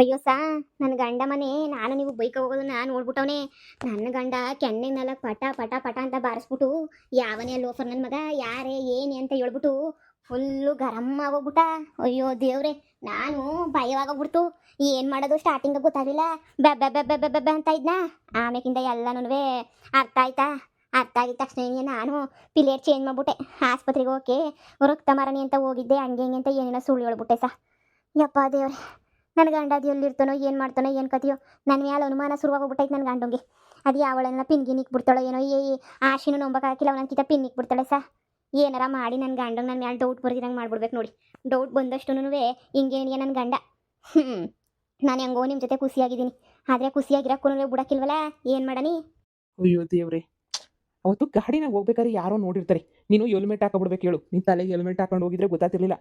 ಅಯ್ಯೋ ನನ್ನ ಗಂಡ ಮನೆ ನಾನು ನೀವು ಬೈಕ್ ಹೋಗೋದನ್ನ ನೋಡ್ಬಿಟ್ಟವನೆ. ನನ್ನ ಗಂಡ ಕೆನ್ನೆನೆಲ್ಲ ಪಟ ಪಟ ಪಟ ಅಂತ ಬಾರಿಸ್ಬಿಟ್ಟು ಯಾವನೇ ಲೋಫರ್ ನನ್ನ ಮಗ ಯಾರೇ ಏನೇ ಅಂತ ಹೇಳ್ಬಿಟ್ಟು ಫುಲ್ಲು ಗರಂ ಆಗೋಗ್ಬಿಟ್ಟ. ಅಯ್ಯೋ ದೇವ್ರೆ, ನಾನು ಭಯವಾಗೋಗ್ಬಿಡ್ತು. ಏನು ಮಾಡೋದು ಸ್ಟಾರ್ಟಿಂಗ್ ಗೊತ್ತಾಗಲಿಲ್ಲ. ಬೆಬ್ಬೆ ಬೆಬ್ಬೆ ಬೆಬ್ಬೆ ಬೆಬ್ಬೆ ಅಂತ ಇದ್ನ. ಆಮೇಕಿಂದ ಎಲ್ಲನೂ ಅರ್ಥ ಆಯ್ತಾ. ಅರ್ಥ ಆಗಿದ ತಕ್ಷಣ ನಾನು ಪಿಲೇಟ್ ಚೇಂಜ್ ಮಾಡ್ಬಿಟ್ಟೆ. ಆಸ್ಪತ್ರೆಗೆ ಹೋಗಕ್ಕೆ ರಕ್ತ ಮಾರಣಿ ಅಂತ ಹೋಗಿದ್ದೆ. ಹಂಗೆ ಹಿಂಗೆ ಅಂತ ಏನೇನೋ ಸುಳ್ಳು ಹೇಳ್ಬಿಟ್ಟೆ ಯಪ್ಪ ದೇವ್ರೆ, ನನ್ನ ಗಂಡ ಅದು ಎಲ್ಲಿರ್ತಾನೋ ಏನು ಮಾಡ್ತಾನೋ ಏನು ಕತಿಯೋ. ನನ್ನ ಮೇಲೆ ಅನುಮಾನ ಶುರುವಾಗೋಗ್ಬಿಟ್ಟೈತೆ ನನ್ನ ಗಂಡಂಗೆ. ಅದು ಯಾವಳನ್ನ ಪಿನ್ಗಿನಿಕ್ ಬಿಡ್ತಾಳೋ ಏನೋ. ಆಶಿನೂ ನಂಬಕ್ಕಾಗಿಲ್ಲ, ಅವನಂಕಿತ ಪಿನ್ನಿಕ್ ಬಿಡ್ತಾಳೆ ಏನಾರ ಮಾಡಿ ನನ್ನ ಗಂಡಂಗೆ ನನ್ನ ಮೇಲೆ ಡೌಟ್ ಬರ್ದಿರಂಗೆ ಮಾಡ್ಬಿಡ್ಬೇಕು ನೋಡಿ. ಡೌಟ್ ಬಂದಷ್ಟು ಹಿಂಗೇನಿಯ ನನ್ನ ಗಂಡ. ನಾನು ಹೆಂಗೋ ನಿಮ್ಮ ಜೊತೆ ಖುಷಿಯಾಗಿದ್ದೀನಿ, ಆದರೆ ಖುಷಿಯಾಗಿರೋಕ್ಕೂ ಬಿಡಕ್ಕಿಲ್ವಲ್ಲ. ಏನು ಮಾಡನಿ? ಅಯ್ಯೋ ದೇವ್ರೆ, ಅವತ್ತು ಗಾಡಿನಾಗ ಹೋಗ್ಬೇಕಾದ್ರೆ ಯಾರೋ ನೋಡಿರ್ತಾರೆ. ನೀನು ಹೆಲ್ಮೆಟ್ ಹಾಕೊಬಿಡ್ಬೇಕು. ಹೇಳು, ನಿನ್ನ ತಲೆಗೆ ಹೆಲ್ಮೆಟ್ ಹಾಕೊಂಡು ಹೋಗಿದ್ರೆ ಗೊತ್ತಾತಿರ್ಲಿಲ್ಲ.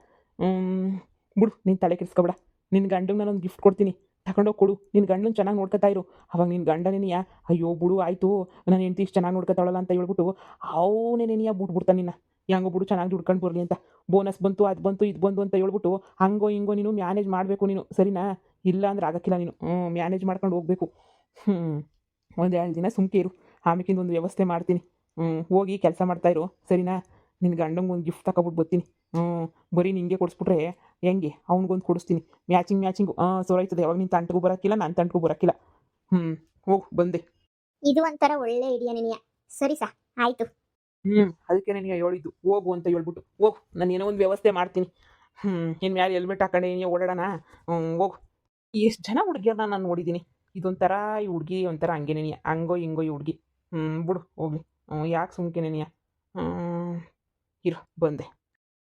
ಬಿಡು, ನೀನು ತಲೆ ಕೆಡಿಸ್ಕೊಬೇಡ. ನಿನ್ನ ಗಂಡಂಗೆ ನಾನೊಂದು ಗಿಫ್ಟ್ ಕೊಡ್ತೀನಿ, ತಗೊಂಡೋಗಿ ಕೊಡು. ನಿನ್ನ ಗಂಡನ ಚೆನ್ನಾಗಿ ನೋಡ್ಕೊತಾ ಇರು. ಅವಾಗ ನಿನ್ನ ಗಂಡನೇನಿಯ ಅಯ್ಯೋ ಬಿಡು ಆಯಿತು, ನನ್ನ ಹೆಂಡತಿ ಇಷ್ಟು ಚೆನ್ನಾಗಿ ನೋಡ್ಕೊತಾಳಲ್ಲ ಅಂತ ಹೇಳ್ಬಿಟ್ಟು ಅವನೇನೇನಿಯ ಬಿಟ್ಬಿಡ್ತಾನೆ ನಿನ್ನ. ಹೆಂಗೋ ಬಿಡು, ಚೆನ್ನಾಗಿ ದುಡ್ಕೊಂಡು ಬರಲಿ ಅಂತ. ಬೋನಸ್ ಬಂತು, ಅದು ಬಂತು, ಇದು ಬಂತು ಅಂತ ಹೇಳ್ಬಿಟ್ಟು ಹಂಗೋ ಹಿಂಗೋ ನೀನು ಮ್ಯಾನೇಜ್ ಮಾಡಬೇಕು ನೀನು, ಸರಿನಾ? ಇಲ್ಲ ಅಂದ್ರೆ ಆಗಕ್ಕಿಲ್ಲ ನೀನು. ಮ್ಯಾನೇಜ್ ಮಾಡ್ಕೊಂಡು ಹೋಗ್ಬೇಕು. ಒಂದು 2 ದಿನ ಸುಮ್ಕೆ ಇರು, ಆಮೇಕಿಂದ ಒಂದು ವ್ಯವಸ್ಥೆ ಮಾಡ್ತೀನಿ. ಹೋಗಿ ಕೆಲಸ ಮಾಡ್ತಾಯಿರು, ಸರಿನಾ? ನಿನ್ನ ಗಂಡಂಗೆ ಒಂದು ಗಿಫ್ಟ್ ತಗೊಬಿಟ್ಟು ಬರ್ತೀನಿ. ಬರೀ ನಿಂಗೆ ಕೊಡಿಸ್ಬಿಟ್ರೆ ಹೆಂಗೆ? ಅವ್ನಿಗೊಂದು ಕೊಡಿಸ್ತೀನಿ ಮ್ಯಾಚಿಂಗು. ಸೋರಾಯ್ತದೆ. ಯಾವಾಗ ನಿನ್ನ ತಂಟಗೂ ಬರೋಕ್ಕಿಲ್ಲ, ನನ್ನ ತಂಟಗೂ ಬರೋಕ್ಕಿಲ್ಲ. ಹೋಗು, ಬಂದೆ. ಇದು ಒಂಥರ ಒಳ್ಳೆ ಐಡಿಯಾ ನಿನಗೆ. ಸರಿ ಆಯಿತು. ಅದಕ್ಕೆ ನನಗೆ ಹೇಳಿದ್ದು ಹೋಗು ಅಂತ ಹೇಳ್ಬಿಟ್ಟು. ಹೋಗು, ನಾನು ಏನೋ ಒಂದು ವ್ಯವಸ್ಥೆ ಮಾಡ್ತೀನಿ. ಇನ್ನು ಮ್ಯಾಲೆ ಹೆಲ್ಮೆಟ್ ಹಾಕೊಂಡೆ ನೀನು ಓಡಾಡೋಣ. ಹೋಗು. ಎಷ್ಟು ಜನ ಹುಡುಗಿಯರನ್ನ ನಾನು ನೋಡಿದ್ದೀನಿ. ಇದೊಂಥರ ಈ ಹುಡುಗಿ ಒಂಥರ ಹಂಗೇನೇನಿಯ, ಹಂಗೋ ಹಿಂಗೋ ಈ ಹುಡುಗಿ. ಬಿಡು ಹೋಗ್ಲಿ. ಯಾಕೆ ಸುಮ್ಕೆನೇನಿಯ. ಇರು, ಬಂದೆ.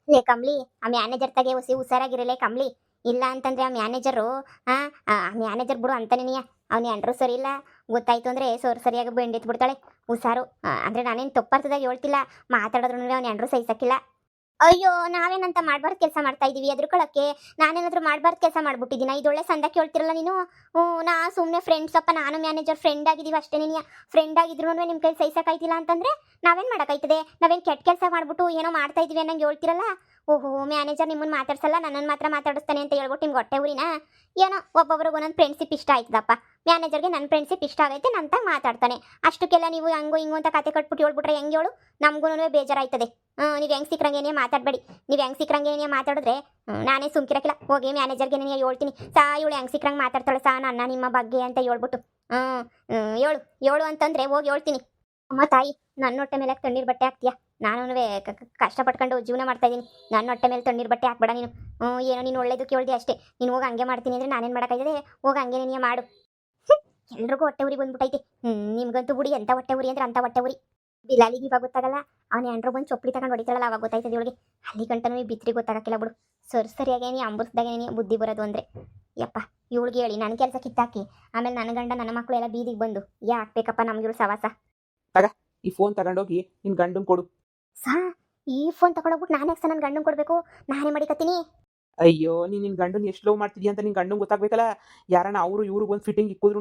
ಲೇ ಕಮ್ಲಿ, ಆ ಮ್ಯಾನೇಜರ್ ತಗೆ ಹುಷಾರಾಗಿರಲೇ ಕಮ್ಲಿ. ಇಲ್ಲ ಅಂತಂದ್ರೆ ಆ ಮ್ಯಾನೇಜರು ಆ ಮ್ಯಾನೇಜರ್ ಬಿಡು ಅಂತಾನೇನಿಯ. ಅವ್ನು ಎಂಡ್ರು ಸರಿ ಇಲ್ಲ, ಗೊತ್ತಾಯ್ತು ಅಂದರೆ ಸರಿಯಾಗಿ ಬೆಂಡೆತ್ ಬಿಡ್ತಾಳೆ. ಹುಷಾರು. ಅಂದರೆ ನಾನೇನು ತಪ್ಪಾರ್ತದಾಗ ಹೇಳ್ತಿಲ್ಲ, ಮಾತಾಡೋದ್ರೂ ಅವ್ನು ಎಂಡ್ರು ಸಹಿಸಕ್ಕಿಲ್ಲ. ಅಯ್ಯೋ, ನಾವೇನಂತ ಮಾಡಬಾರ್ದು ಕೆಲಸ ಮಾಡ್ತಾ ಇದೀವಿ ಎದ್ರುಕೊಳಕ್ಕೆ? ನಾನೇನಾದರೂ ಮಾಡಬಾರ್ದು ಕೆಲಸ ಮಾಡ್ಬಿಟ್ಟಿದ್ದೀನ? ಇದೊಳ್ಳೆ ಸಂದಕ್ಕೆ ಹೇಳ್ತಿರಲ್ಲ ನೀನು. ನಾ ಸುಮ್ಮನೆ ಫ್ರೆಂಡ್ಸ್ ಅಪ್ಪ, ನಾನು ಮ್ಯಾನೇಜರ್ ಫ್ರೆಂಡ್ ಆಗಿದ್ದೀವಿ ಅಷ್ಟೇ. ನೀನು ಫ್ರೆಂಡ್ ಆಗಿದ್ರು ನಿಮ್ಮ ಕೈ ಸಹಿಸಕ್ಕಾಯ್ತಿಲ್ಲ ಅಂತಂದರೆ ನಾವೇನು ಮಾಡೋಕ್ಕಾಯ್ತದೆ? ನಾವೇನು ಕೆಟ್ಟ ಕೆಲಸ ಮಾಡ್ಬಿಟ್ಟು ಏನೋ ಮಾಡ್ತಾ ಇದೀವಿ ಅನ್ನಂಗೆ ಹೇಳ್ತಿರಲ್ಲ. ಓಹೋ, ಮ್ಯಾನೇಜರ್ ನಿಮ್ಮನ್ನು ಮಾತಾಡ್ಸಲ್ಲ, ನನ್ನನ್ನು ಮಾತ್ರ ಮಾತಾಡಿಸ್ತಾನೆ ಅಂತ ಹೇಳ್ಬಿಟ್ಟು ನಿಮ್ಗೆ ಹೊಟ್ಟೆ ಊರಿನಾ? ಏನೋ ಒಬ್ಬೊಬ್ರಿಗೆ ಒಂದೊಂದು ಫ್ರೆಂಡ್ಶಿಪ್ ಇಷ್ಟ ಆಯ್ತದಪ್ಪ. ಮ್ಯಾನೇಜರ್ಗೆ ನನ್ನ ಫ್ರೆಂಡ್ಶಿಪ್ ಇಷ್ಟ ಆಗೈತೆ, ನಂತಾಗ ಮಾತಾಡ್ತಾನೆ. ಅಷ್ಟಕ್ಕೆಲ್ಲ ನೀವು ಹಂಗೋ ಹಿಂಗೋ ಅಂತ ಕತೆ ಕಟ್ಬಿಟ್ಟು ಹೇಳ್ಬಿಟ್ರೆ ಹೆಂಗೆ ಹೇಳು? ನಮಗೂ ಬೇಜಾರಾಯ್ತದೆ. ನೀವು ಹೆಂಗೆ ಸಿಕ್ಕರಂಗೇನೇ ಮಾತಾಡಬೇಡಿ. ನೀವು ಹೆಂಗೆ ಸಿಕ್ಕರಂಗೇನೇ ಮಾತಾಡಿದ್ರೆ ನಾನೇ ಸುಮ್ಕಿರಕ್ಕಿಲ್ಲ. ಹೋಗಿ ಮ್ಯಾನೇಜರ್ಗೆ ನಾನು ಹೇಳ್ತೀನಿ, ಇವಳು ಹೆಂಗೆ ಸಿಕ್ಕರಂಗೆ ಮಾತಾಡ್ತಾಳೆ ನನ್ನ ನಿಮ್ಮ ಬಗ್ಗೆ ಅಂತ ಹೇಳ್ಬಿಟ್ಟು. ಹೇಳು ಅಂತಂದರೆ ಹೋಗಿ ಹೇಳ್ತೀನಿ. ಅಮ್ಮ ತಾಯಿ, ನನ್ನ ಹೊಟ್ಟೆ ಮೇಲೆ ತಣ್ಣೀರು ಬಟ್ಟೆ ಹಾಕ್ತೀಯಾ? ನಾನು ಕಷ್ಟಪಟ್ಕೊಂಡು ಜೀವನ ಮಾಡ್ತಾ ಇದ್ದೀನಿ. ನನ್ನ ಹೊಟ್ಟೆ ಮೇಲೆ ತಣ್ಣೀರು ಬಟ್ಟೆ ಹಾಕ್ಬೇಡ ನೀನು. ಏನೋ ನೀನು ಒಳ್ಳೇದು ಕೇಳಿದೆ ಅಷ್ಟೇ. ನೀನು ಹೋಗಿ ಹಂಗೆ ಮಾಡ್ತೀನಿ ಅಂದರೆ ನಾನೇನು ಮಾಡೋಕ್ಕಾಯ್ತದೆ? ಹೋಗಿ ಹಂಗೆ ನೀನು ಮಾಡು. ಎಲ್ರಿಗೂ ಹೊಟ್ಟೆ ಉರಿ ಬಂದ್ಬಿಟ್ಟೈತಿ. ನಿಮ್ಗಂತೂ ಬಿಡಿ, ಎಂಥ ಹೊಟ್ಟೆ ಉರಿ ಅಂದ್ರೆ ಅಂಥ ಹೊಟ್ಟೆ ಉರಿ. ಬಿಲಾಲಿಗೆ ಇವಾಗ ಗೊತ್ತಾಗಲ್ಲ, ಅವನು ಎಂಡ್ರು ಬಂದು ಚೊಪ್ಪಲಿ ತಗೊಂಡು ಹೊಡಿತಾಳಲ್ಲ, ಅವಾಗ ಗೊತ್ತಾಯ್ತದೆ ಇವಳಿಗೆ. ಅಲ್ಲಿ ಗಂಟನೂ ಬಿತ್ರಿ ಗೊತ್ತಾಗಕ್ಕಿಲ್ಲ ಬಿಡು. ಸರಿಯಾಗಿ ಅಂಬರ್ಸ್ದಾಗೇನೆ ಬುದ್ಧಿ ಬರೋದು ಅಂದರೆ. ಯಪ್ಪ, ಇವಳಿಗೆ ಹೇಳಿ ನನ್ನ ಕೆಲಸ ಕಿತ್ತಾಕಿ ಆಮೇಲೆ ನನ್ನ ಗಂಡ ನನ್ನ ಮಕ್ಕಳು ಎಲ್ಲ ಬೀದಿಗೆ ಬಂದು ಯಾಕಬೇಕಪ್ಪ ನಮ್ಗೆ ಇವಳು ಸವಾಸ. ಈ ಫೋನ್ ತಗೊಂಡೋಗಿ ನಿನ್ನ ಗಂಡಂಗೆ ಕೊಡು. ಈ ಫೋನ್ ತಗೊಂಡೋಗ್ಬಿಟ್ಟು ನಾನು ಯಾಕೆ ನನ್ನ ಗಂಡಂಗೆ ಕೊಡಬೇಕು? ನಾನೇ ಮಾಡಿಕತ್ತೀನಿ. ಅಯ್ಯೋ, ನಿನ್ನ ಗಂಡನ ಎಷ್ಟು ಲವ್ ಮಾಡ್ತಿದ್ಯಾ ಅಂತ ನಿನ್ನ ಗಂಡಂಗೆ ಗೊತ್ತಾಗಬೇಕಲ್ಲ. ಯಾರನ್ನ ಅವರು ಇವರು ಒಂದು ಫಿಟ್ಟಿಂಗ್ ಇಕ್ಕಿದ್ರು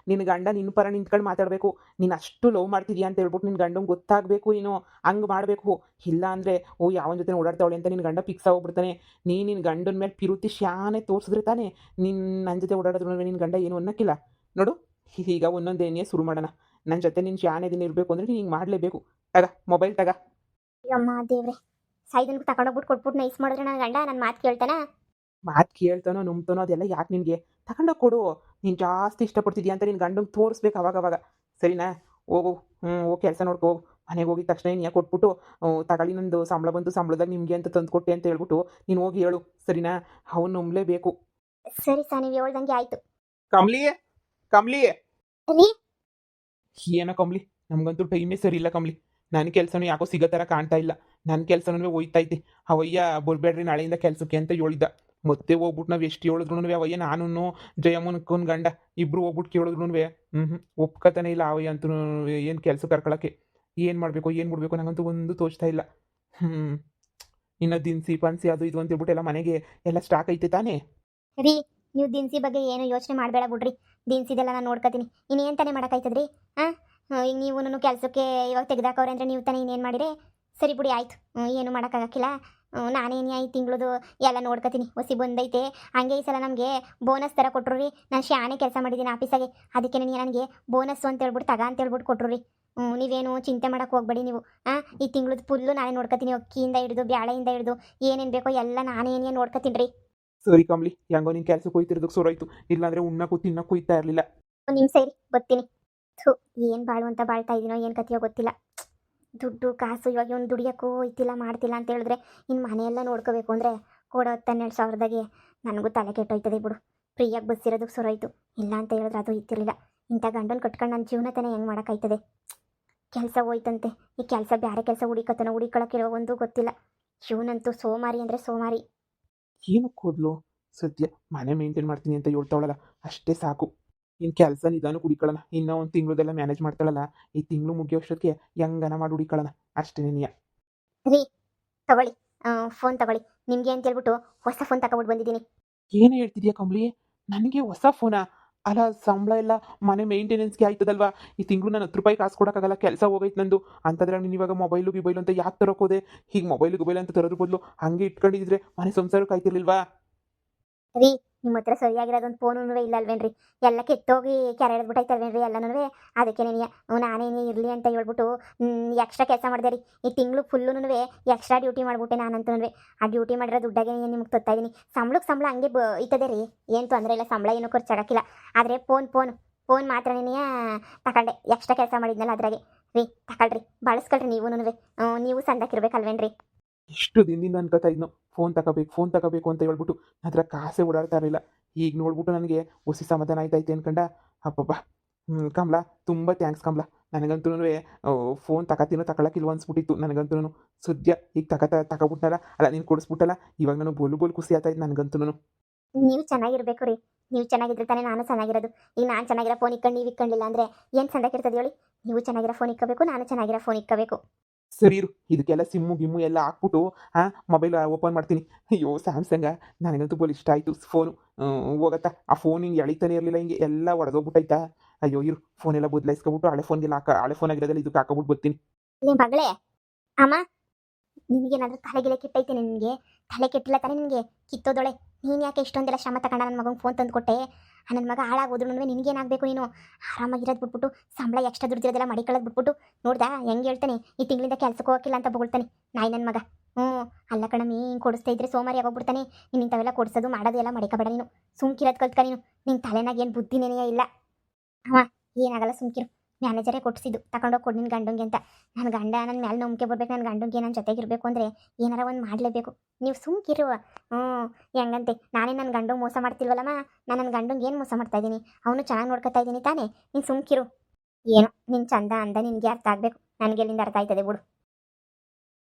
ನಿನ್ನ ಗಂಡ ನಿನ್ನ ಪರ ನಿಂತ್ಕೊಂಡು ಮಾತಾಡಬೇಕು. ನೀನು ಅಷ್ಟು ಲವ್ ಮಾಡ್ತಿದ್ಯಾ ಅಂತ ಹೇಳ್ಬಿಟ್ಟು ನಿನ್ನ ಗಂಡಂಗೆ ಗೊತ್ತಾಗಬೇಕು. ನೀನು ಹಂಗೆ ಮಾಡಬೇಕು. ಇಲ್ಲ ಅಂದರೆ ಯಾವನ ಜೊತೆ ಓಡಾಡ್ತಾವಳೆ ಅಂತ ನಿನ್ನ ಗಂಡ ಫಿಕ್ಸ್ ಆಗೋಗ್ಬಿಡ್ತಾನೆ. ನಿನ್ನ ಗಂಡನ ಮೇಲೆ ಪಿರುತಿ ಶಾನೆ ತೋರಿಸಿದ್ರೆ ತಾನೇ ನನ್ನ ಜೊತೆ ಓಡಾಡಿದ್ರು ನಿನ್ನ ಗಂಡ ಏನು ಅನ್ನಕ್ಕಿಲ್ಲ. ನೋಡು, ಈಗ ಒಂದೊಂದೇನೇ ಶುರು ಮಾಡೋಣ. ನನ್ನ ಜೊತೆ ನೀನು ಶಾನೆ ದಿನ ಇರಬೇಕು ಅಂದರೆ ನೀನು ಹಿಂಗೆ ಮಾಡಲೇಬೇಕು. ಮೊಬೈಲ್ ತಗ. ಅಮ್ಮ ದೇವ್ರೆ, ಸಾಯ್ದನ್ಗೆ ತಗೊಂಡೋಗ್ಬಿಟ್ಟು ಕೊಟ್ಬಿಟ್ಟು ನೈಸ್ ಮಾಡಿದ್ರೆ ನನ್ನ ಗಂಡ ನನ್ನ ಮಾತು ಕೇಳ್ತಾನ? ಮಾತು ಕೇಳ್ತಾನೋ ನಂಬ್ತಾನೋ ಅದೆಲ್ಲ ಯಾಕೆ ನಿನಗೆ? ತಗೊಂಡೋಗಿ ಕೊಡು. ನೀನು ಜಾಸ್ತಿ ಇಷ್ಟಪಡ್ತಿದ್ಯಾ ಅಂತ ನಿನ್ನ ಗಂಡಂಗೆ ತೋರಿಸ್ಬೇಕು ಅವಾಗವಾಗ, ಸರಿನಾ? ಹೋಗು. ಹೋಗಿ ಕೆಲಸ ನೋಡ್ಕೋ. ಮನೆಗೆ ಹೋಗಿದ ತಕ್ಷಣ ನೀನು ಕೊಟ್ಬಿಟ್ಟು ತಗೊಳ್ಳಿ, ನಂದು ಸಂಬಳ ಬಂತು, ಸಂಬಳದಾಗ ನಿಮಗೆ ಅಂತ ತಂದು ಕೊಟ್ಟೆ ಅಂತ ಹೇಳ್ಬಿಟ್ಟು ನೀನು ಹೋಗಿ ಹೇಳು, ಸರಿನಾ? ಅವನು ನಂಬಲೇಬೇಕು. ಸರಿ ನೀವು ಹೇಳ್ದಂಗೆ ಆಯಿತು. ಕಮ್ಲಿ ಏನೋ ಕಮ್ಲಿ, ನಮಗಂತೂ ಟೈಮೇ ಸರಿ ಇಲ್ಲ ಕಮ್ಲಿ. ನನ್ನ ಕೆಲಸನೂ ಯಾಕೋ ಸಿಗೋ ಥರ ಕಾಣ್ತಾ ಇಲ್ಲ. ನನ್ನ ಕೆಲಸನೂ ಹೋಯ್ತೈತಿ. ಅವಯ್ಯ ಬರ್ಬೇಡ್ರಿ ನಾಳೆಯಿಂದ ಕೆಲಸಕ್ಕೆ ಅಂತ ಹೇಳಿದ್ದ. ಮತ್ತೆ ಹೋಗ್ಬಿಟ್ಟು ನಾವು ಎಷ್ಟು ಹೇಳಿದ್ರು ಅವಯ್ಯ, ನಾನು ಜಯಮ್ಮನ ಗಂಡ ಇಬ್ಬರು ಹೋಗ್ಬಿಟ್ಟು ಕೇಳಿದ್ರು ಒಪ್ಕೋತಾನೆ ಇಲ್ಲ ಅವಯ್ಯ ಅಂತೂ. ಏನು ಕೆಲಸ ಕರ್ಕೊಳಕ್ಕೆ ಏನು ಮಾಡಬೇಕು ಏನು ಬಿಡಬೇಕು ನನಗಂತೂ ಒಂದು ತೋಚ್ತಾ ಇಲ್ಲ. ಇನ್ನು ದಿನಸಿ ಪನ್ಸಿ ಅದು ಇದು ಅಂತ ಹೇಳ್ಬಿಟ್ಟು ಎಲ್ಲ ಮನೆಗೆ ಎಲ್ಲ ಸ್ಟಾಕ್ ಐತೆ ತಾನೇ ರೀ? ನೀವು ದಿನಸಿ ಬಗ್ಗೆ ಏನು ಯೋಚನೆ ಮಾಡಬೇಡ ಬಿಡ್ರಿ. ದಿನಸಿದೆಲ್ಲ ನಾನು ನೋಡ್ಕೊತೀನಿ. ಇನ್ನೇನು ತಾನೇ ಮಾಡೋಕ್ಕಾಯ್ತದ್ರಿ? ಈಗ ನೀವು ಕೆಲಸಕ್ಕೆ ಇವಾಗ ತೆಗೆದಾಕವ್ರೆ ಅಂದರೆ ನೀವು ತಾನೇ ಇನ್ನೇನು ಮಾಡಿರಿ? ಸರಿ ಬಿಡಿ, ಆಯಿತು. ಏನು ಮಾಡೋಕ್ಕಾಗಕ್ಕಿಲ್ಲ. ನಾನೇನು ಈ ತಿಂಗಳದು ಎಲ್ಲ ನೋಡ್ಕೊತೀನಿ ಹೊಸಿ ಬಂದೈತೆ. ಹಂಗೆ ಈ ಸಲ ನಮಗೆ ಬೋನಸ್ ಥರ ಕೊಟ್ರು ರೀ. ನಾನು ಶಾನೆ ಕೆಲಸ ಮಾಡಿದ್ದೀನಿ ಆಫೀಸಾಗೆ, ಅದಕ್ಕೆ ನನಗೆ ಬೋನಸ್ಸು ಅಂತ ಹೇಳ್ಬಿಟ್ಟು ಅಂತ ಹೇಳ್ಬಿಟ್ಟು ಕೊಟ್ರು ರೀ. ನೀವೇನು ಚಿಂತೆ ಮಾಡೋಕೆ ಹೋಗ್ಬೇಡಿ ನೀವು. ಈ ತಿಂಗಳದ ಫುಲ್ಲು ನಾನೇ ನೋಡ್ಕೊತೀನಿ, ಅಕ್ಕಿಯಿಂದ ಹಿಡಿದು ಬ್ಯಾಳೆಯಿಂದ ಹಿಡಿದು ಏನೇನು ಬೇಕೋ ಎಲ್ಲ ನಾನೇ ನೋಡ್ಕೊತೀನಿ ರೀ. ಸರಿ ಕಮ್ಲಿ, ಹೆಂಗೋ ನಿನ್ ಕೆಲ್ಸಕ್ಕೆ ಹೋಯ್ತಿರೋದಕ್ಕೆ ಸೋರಾಯ್ತು, ಇಲ್ಲಾಂದ್ರೆ ಉಣ್ಣಕ್ಕೂ ತಿನ್ನಕ್ಕೂ ಇತ್ತಾ ಇರಲಿಲ್ಲ. ಒಂದು ನಿಮಿಷ ಇರಿ, ಬರ್ತೀನಿ. ಥು, ಏನು ಬಾಳು ಅಂತ ಬಾಳ್ತಾ ಇದೀನೋ ಏನು ಕಥೆಯೋ ಗೊತ್ತಿಲ್ಲ. ದುಡ್ಡು ಕಾಸು ಇವಾಗ ಇವ್ನು ದುಡಿಯೋಕ್ಕೂ ಇತ್ತಿಲ್ಲ ಮಾಡ್ತಿಲ್ಲ ಅಂತ ಹೇಳಿದ್ರೆ ಇನ್ನು ಮನೆಯೆಲ್ಲ ನೋಡ್ಕೋಬೇಕು ಅಂದರೆ ಕೊಡೋ 10-12 ಸಾವಿರದಾಗೆ ನನಗೂ ತಲೆ ಕೆಟ್ಟೋಯ್ತದೆ ಬಿಡು. ಫ್ರೀಯಾಗಿ ಬಸ್ಸಿರೋದಕ್ಕೆ ಸೊರೋಯ್ತು. ಇಲ್ಲ ಅಂತ ಹೇಳಿದ್ರೆ ಅದು ಇತ್ತಿರಲಿಲ್ಲ. ಇಂಥ ಗಂಡನ ಕಟ್ಕೊಂಡು ನನ್ನ ಜೀವನ ತಾನೇ ಹೆಂಗೆ ಮಾಡೋಕ್ಕಾಯ್ತದೆ. ಕೆಲಸ ಹೋಯ್ತಂತೆ, ಈ ಕೆಲಸ ಬೇರೆ ಕೆಲಸ ಹುಡಿಕೊಳ್ಳೋಕ್ಕಿರೋ ಒಂದು ಗೊತ್ತಿಲ್ಲ. ಇವನಂತೂ ಸೋಮಾರಿ ಅಂದರೆ ಸೋಮಾರಿ. ಏನಕ್ಕೆ ಹೋದ್ಲು? ಸದ್ಯ ಮನೆ ಮೇಂಟೈನ್ ಮಾಡ್ತೀನಿ ಅಂತ ಹೇಳ್ತಾವಳಲ್ಲ, ಅಷ್ಟೇ ಸಾಕು. ಇನ್ನು ಕೆಲಸ ನಿಧಾನ ಹುಡಿಕೊಳ್ಳೋಣ, ಇನ್ನೂ ಒಂದು ತಿಂಗಳದೆಲ್ಲ ಮ್ಯಾನೇಜ್ ಮಾಡ್ತಾಳಲ್ಲ, ಈ ತಿಂಗಳು ಮುಗಿಯೋಷ್ಟೊತ್ತಿಗೆ ಹೆಂಗನ ಮಾಡಿ ಹುಡಿಕೊಳ್ಳೋಣ ಅಷ್ಟೇ. ನೀಯ ರೀ ತಗೊಳ್ಳಿ, ಫೋನ್ ತಗೊಳ್ಳಿ. ನಿಮಗೆ ಅಂತ ಹೇಳ್ಬಿಟ್ಟು ಹೊಸ ಫೋನ್ ತಗೊಬಿಟ್ಟು ಬಂದಿದ್ದೀನಿ. ಏನು ಹೇಳ್ತಿದ್ಯಾ ಕಮ್ಲಿ? ನನಗೆ ಹೊಸ ಫೋನಾ? ಅಲ್ಲ, ಸಂಬಳ ಎಲ್ಲ ಮನೆ ಮೇಂಟೆನೆನ್ಸ್ಗೆ ಆಯ್ತದಲ್ವಾ? ಈ ತಿಂಗಳು ನಾನು 10 ರೂಪಾಯಿ ಕಾಸು ಕೊಡೋಕ್ಕಾಗಲ್ಲ, ಕೆಲಸ ಹೋಗೈತೆ ನಂದು. ಅಂತಂದ್ರೆ ನೀನು ಇವಾಗ ಮೊಬೈಲು ಅಂತ ಯಾಕೆ ತರೋಕೋದೆ? ಹೀಗೆ ಮೊಬೈಲ್ ಅಂತ ತರೋದ್ರ ಬದಲು ಹಂಗೆ ಇಟ್ಕೊಂಡಿದ್ರೆ ಮನೆ ಸಂಸಾರಕ್ಕೆ ಆಯ್ತಿರ್ಲಿಲ್ವಾ? ರೀ, ನಿಮ್ಮ ಹತ್ರ ಸರಿಯಾಗಿರೋದೊಂದು ಫೋನು ಇಲ್ಲ ಅಲ್ವೇನ್ರಿ? ಎಲ್ಲ ಕೆಟ್ಟೋಗಿ ಕೆರೆ ಎಳೆದ್ಬಿಟ್ಟೈತಲ್ವೇನ್ರಿ ಎಲ್ಲನೂ? ಅದಕ್ಕೆ ನಾನೇನೇ ಇರಲಿ ಅಂತ ಹೇಳ್ಬಿಟ್ಟು ಎಕ್ಸ್ಟ್ರಾ ಕೆಲಸ ಮಾಡಿದೆ ರೀ. ಈ ತಿಂಗಳು ಫುಲ್ಲೂ ಎಕ್ಸ್ಟ್ರಾ ಡ್ಯೂಟಿ ಮಾಡಿಬಿಟ್ಟೆ ನಾನಂತೂ. ಆ ಡ್ಯೂಟಿ ಮಾಡಿರೋ ದುಡ್ಡಾಗೆ ನಿಮ್ಗೆ ತೊತ್ತಾ ಇದ್ದೀನಿ. ಸಂಬಳ ಹಂಗೆ ಇರ್ತದೆ ರೀ, ಏನು ತೊಂದರೆ ಇಲ್ಲ. ಸಂಬಳ ಏನೂ ಖರ್ಚಾಗಕ್ಕಿಲ್ಲ. ಆದರೆ ಫೋನ್ ಮಾತ್ರನೇ ತಗೊಂಡೆ, ಎಕ್ಸ್ಟ್ರಾ ಕೆಲಸ ಮಾಡಿದ್ನಲ್ಲ ಅದ್ರಾಗೆ. ರೀ ತಗೊಳ್ರಿ, ಬಳಸ್ಕೊಳ್ರಿ ನೀವು ಸಂದಕ್ಕಿರ್ಬೇಕಲ್ವೇನ್ರಿ? ಇಷ್ಟು ದಿನದಿಂದ ಅನ್ಕೋತಾ ಇದ್ನು ಫೋನ್ ತಗೋಬೇಕು ಅಂತ ಹೇಳ್ಬಿಟ್ಟು, ಅದ್ರ ಕಾಸೇ ಓಡಾಡ್ತಾ ಇರಲಿಲ್ಲ. ಈಗ ನೋಡ್ಬಿಟ್ಟು ನನಗೆ ಹೊಸಿ ಸಮಾಧಾನ ಆಯ್ತೈತೆ ಅನ್ಕಂಡ. ಅಪ್ಪಪ್ಪ, ಕಮಲ, ತುಂಬ ಥ್ಯಾಂಕ್ಸ್ ಕಮಲ. ನನಗಂತೂ ಫೋನ್ ತಗೊಳಕ್ಕಿಲ್ವ ಅನ್ಸ್ಬಿಟ್ಟಿತ್ತು ನನಗಂತೂ. ಸದ್ಯ ಈಗ ತಗೊಬಿಟ್ನಲ್ಲ, ಅಲ್ಲ ನೀನು ಕೊಡಿಸ್ಬಿಟ್ಟಲ್ಲ, ಇವಾಗ ನಾನು ಬೋಲು ಖುಷಿ ಆಗ್ತಾಯಿತ್ತು ನನಗಂತೂ. ನೀವು ಚೆನ್ನಾಗಿರ್ಬೇಕು ರೀ. ನೀವು ಚೆನ್ನಾಗಿದ್ರೆ ತಾನೇ ನಾನು ಚೆನ್ನಾಗಿರೋದು. ಈಗ ನಾನು ಚೆನ್ನಾಗಿರೋ ಫೋನ್ ಇಕ್ಕೊಂಡು ನೀವು ಇಕ್ಕೊಂಡಿಲ್ಲ ಅಂದರೆ ಏನು ಸಂದಕ್ಕಿರ್ತದೆ ಹೇಳಿ? ನೀವು ಚೆನ್ನಾಗಿರೋ ಫೋನ್ ಇಕ್ಕೋಬೇಕು, ನಾನು ಚೆನ್ನಾಗಿರೋ ಫೋನ್ ಇಕ್ಕೋಬೇಕು. ಸರಿ ಇರು, ಇದಕ್ಕೆಲ್ಲ ಗಿಮ್ಮು ಎಲ್ಲ ಹಾಕ್ಬಿಟ್ಟು ಮೊಬೈಲ್ ಓಪನ್ ಮಾಡ್ತೀನಿ. ಅಯ್ಯೋ ಸ್ಯಾಮ್ಸಂಗ, ನನಗಂತೂ ಬೋಲ್ ಇಷ್ಟ ಆಯಿತು ಫೋನು. ಹೋಗತ್ತಾ, ಆ ಫೋನ್ ಹಿಂಗೆ ಎಳಿತಾನೆ ಇರಲಿಲ್ಲ, ಹಿಂಗೆ ಎಲ್ಲ ಒಡೆದೋಗ್ಬಿಟ್ಟೈತಾ. ಅಯ್ಯೋ ಇರು, ಫೋನೆಲ್ಲ ಬದಲಾಯಿಸ್ಕೊಬಿಟ್ಟು ಹಳೆ ಫೋನ್ ಆಗಿರೋದಲ್ಲ ಇದಕ್ಕೆ ಹಾಕೋಬಿಟ್ಟು ಬರ್ತೀನಿ. ನಿಮ್ಮ ಮಗಳೇ, ಅಮ್ಮ, ನಿನಗೇನಾದ್ರೂ ತಲೆಗಿಲೆ ಕೆಟ್ಟೈತೆ? ನಿನಗೆ ತಲೆ ಕೆಟ್ಟಿಲ್ಲ ತಾನೇ? ನಿನಗೆ ಕಿತ್ತೋದೊಳೆ. ನೀನು ಯಾಕೆ ಇಷ್ಟೊಂದೆಲ್ಲ ಶ್ರಮ ತಗೊಂಡ ನನ್ನ ಮಗಂಗೆ ಫೋನ್ ತಂದು ಕೊಟ್ಟೆ? ನನ್ನ ಮಗ ಹಾಳಾಗೋದ್ರು ನಿನಗೇನಾಗಬೇಕು? ನೀನು ಆರಾಮಾಗಿರೋದು ಬಿಟ್ಬಿಟ್ಟು ಸಂಬಳ ಎಕ್ಸ್ಟ್ರಾ ದುಡ್ದಿರೋದೆಲ್ಲ ಮಡಿಕೊಳ್ಳೋದು ಬಿಟ್ಬಿಟ್ಟು ನೋಡ್ದಾ ಹೆಂಗೆ ಹೇಳ್ತಾನೆ? ಈ ತಿಂಗಳಿಂದ ಕೆಲಸಕ್ಕೆ ಹೋಗಿಲ್ಲ ಅಂತ ಬೊಗಳ್ತಾನೆ ನಾಯಿ ನನ್ನ ಮಗ. ಅಲ್ಲ ಕಣಮ್ಮಿ, ಹಿಂಗೆ ಕೊಡಿಸ್ತಾ ಇದ್ರೆ ಸೋಮಾರಿ ಆಗೋಗ್ಬಿಡ್ತಾನೆ. ನೀನು ಇಂಥವೆಲ್ಲ ಕೊಡಿಸೋದು ಮಾಡೋದು ಎಲ್ಲ ಮಡಿಕಬೇಡ ನೀನು. ಸುಮ್ಕಿರೋದು ಕಲ್ತ್ಕ ನೀನು. ನಿನ್ನ ತಲೆನಾಗ ಏನು ಬುದ್ಧಿನೇನೆಯೇ ಇಲ್ಲ. ಏನಾಗಲ್ಲ, ಸುಮ್ಕಿರು. ಮ್ಯಾನೇಜರೇ ಕೊಡಿಸಿದ್ದು ತಗೊಂಡೋಗಿ ಕೊಡು ನಿನ್ನ ಗಂಡಂಗೆ ಅಂತ. ನನ್ನ ಗಂಡ ನನ್ನ ಮೇಲೆ ನಂಬಿಕೆ ಬರ್ಬೇಕು. ನನ್ನ ಗಂಡಂಗೆ ನನ್ನ ಜೊತೆಗಿರಬೇಕು ಅಂದರೆ ಏನಾರ ಒಂದು ಮಾಡಲೇಬೇಕು. ನೀವು ಸುಮ್ಕಿರು. ಹೆಂಗಂತೆ ನಾನೇ ನನ್ನ ಗಂಡಂಗೆ ಮೋಸ ಮಾಡ್ತಿಲ್ವಲ್ಲಮ್ಮ? ನಾನು ನನ್ನ ಗಂಡಂಗೆ ಏನು ಮೋಸ ಮಾಡ್ತಾ ಇದ್ದೀನಿ? ಅವನು ಚೆನ್ನಾಗಿ ನೋಡ್ಕೊತಾ ಇದ್ದೀನಿ ತಾನೇ? ನೀನು ಸುಮ್ಕಿರು. ಏನೋ ನಿನ್ನ ಚಂದ ಅಂದ ನಿನಗೆ ಅರ್ಥ ಆಗಬೇಕು, ನನಗೆ ಎಲ್ಲಿಂದ ಅರ್ಥ ಆಯ್ತದೆ ಬಿಡು.